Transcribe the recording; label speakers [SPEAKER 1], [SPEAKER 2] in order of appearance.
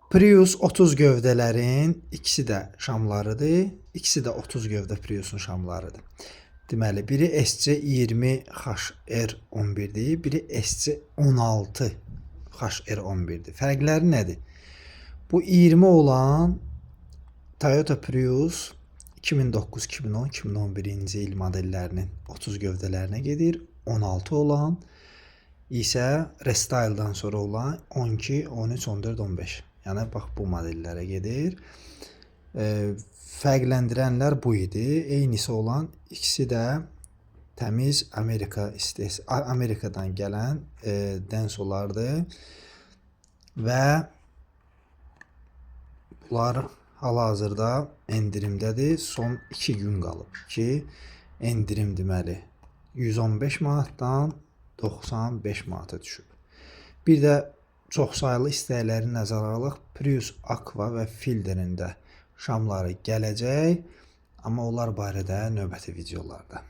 [SPEAKER 1] Prius 30 gövdələrin ikisi də şamlarıdır. İkisi də 30 gövdə Priusun şamlarıdır. Deməli, biri SC20HR11-dir, biri SC16HR11-dir. Fərqləri nədir? Bu 20 olan Toyota Prius 2009, 2010, 2011-ci il modellərinin 30 gövdələrinə gedir. 16 olan isə restyle'dan sonra olan 12, 13, 14, 15. Yəni bax bu modellərə gedir. Fərqləndirənlər bu idi. Eynisi olan ikisi də təmiz Amerikadan gələn densolardır və bunlar hal-hazırda endirimdədir. Son 2 gün qalıb ki, endirim deməli 115 manatdan 95 manata düşüb. Bir də çoxsaylı istəkləri nəzərə alaq, Prius Aqua və Fielder'in də şamları gələcək, amma onlar barədə növbəti videolarda.